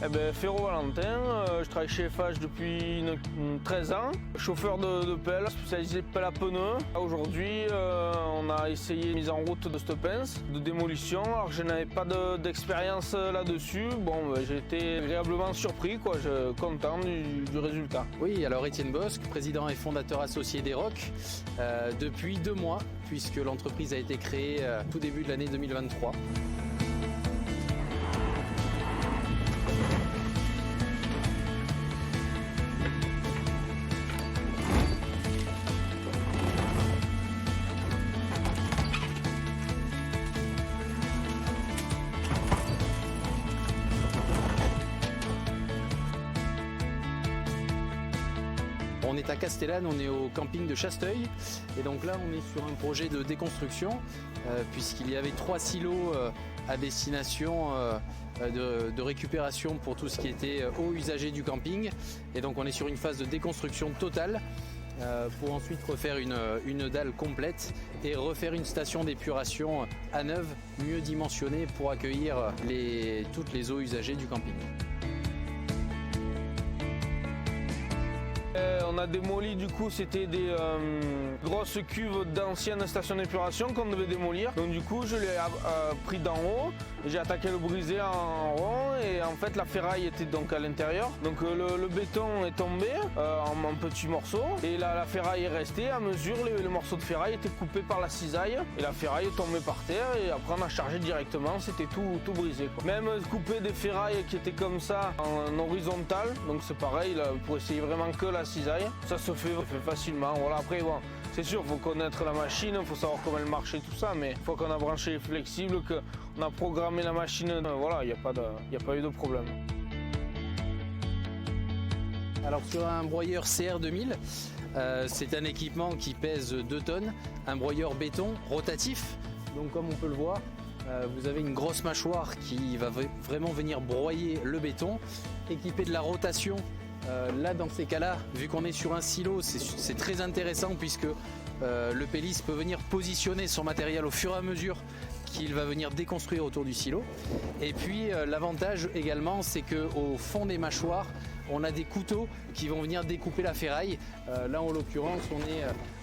Eh ben, Ferro Valentin, je travaille chez FH depuis 13 ans. Chauffeur de pelle, spécialisé pelle à pneus. Aujourd'hui, on a essayé la mise en route de cette pince de démolition. Alors que je n'avais pas d'expérience là-dessus. Bon, j'ai été agréablement surpris, quoi. Content du résultat. Oui, alors Étienne Bosque, président et fondateur associé d'Eroc, depuis 2 mois, puisque l'entreprise a été créée tout début de l'année 2023. On est à Castellane, on est au camping de Chasteuil et donc là on est sur un projet de déconstruction puisqu'il y avait 3 silos à destination de récupération pour tout ce qui était eau usagée du camping et donc on est sur une phase de déconstruction totale pour ensuite refaire une dalle complète et refaire une station d'épuration à neuve, mieux dimensionnée pour accueillir toutes les eaux usagées du camping. On a démoli, du coup, c'était des grosses cuves d'anciennes stations d'épuration qu'on devait démolir. Donc du coup, je l'ai pris d'en haut, j'ai attaqué le brisé en rond et en fait la ferraille était donc à l'intérieur. Donc le béton est tombé en petits morceaux et la ferraille est restée. À mesure, les morceaux de ferraille étaient coupés par la cisaille et la ferraille est tombée par terre et après on a chargé directement, c'était tout brisé, quoi. Même couper des ferrailles qui étaient comme ça en horizontal, donc c'est pareil là, pour essayer vraiment que la cisaille. Ça se fait facilement. Voilà, après, bon, c'est sûr, il faut connaître la machine, il faut savoir comment elle marche et tout ça, mais une fois qu'on a branché les flexibles, qu'on a programmé la machine, voilà, il n'y a pas eu de problème. Alors sur un broyeur CR2000, c'est un équipement qui pèse 2 tonnes, un broyeur béton rotatif, donc comme on peut le voir, vous avez une grosse mâchoire qui va vraiment venir broyer le béton, équipé de la rotation. Là dans ces cas-là, vu qu'on est sur un silo, c'est très intéressant puisque le pelliste peut venir positionner son matériel au fur et à mesure qu'il va venir déconstruire autour du silo. Et puis l'avantage également, c'est qu'au fond des mâchoires, on a des couteaux qui vont venir découper la ferraille. Là en l'occurrence,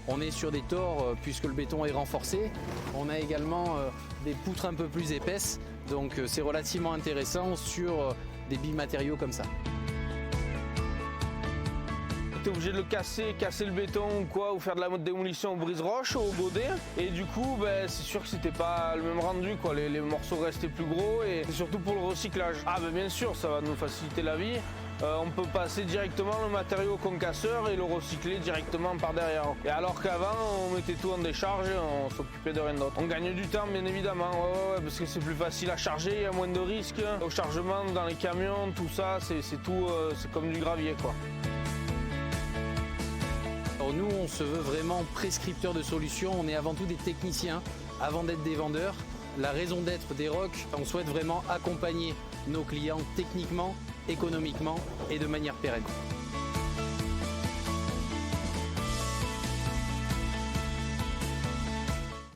on est sur des tors puisque le béton est renforcé. On a également des poutres un peu plus épaisses, donc c'est relativement intéressant sur des bimatériaux comme ça. Tu es obligé de le casser le béton ou quoi, ou faire de la démolition au brise-roche, au godet. Et du coup, c'est sûr que c'était pas le même rendu, quoi. Les morceaux restaient plus gros et c'est surtout pour le recyclage. Ah bien sûr, ça va nous faciliter la vie. On peut passer directement le matériau au concasseur et le recycler directement par derrière. Et alors qu'avant, on mettait tout en décharge et on s'occupait de rien d'autre. On gagne du temps, bien évidemment, ouais, parce que c'est plus facile à charger, il y a moins de risques. Au chargement, dans les camions, tout ça, c'est comme du gravier, quoi. Alors nous, on se veut vraiment prescripteur de solutions, on est avant tout des techniciens, avant d'être des vendeurs. La raison d'être d'Eroc, on souhaite vraiment accompagner nos clients techniquement, économiquement et de manière pérenne.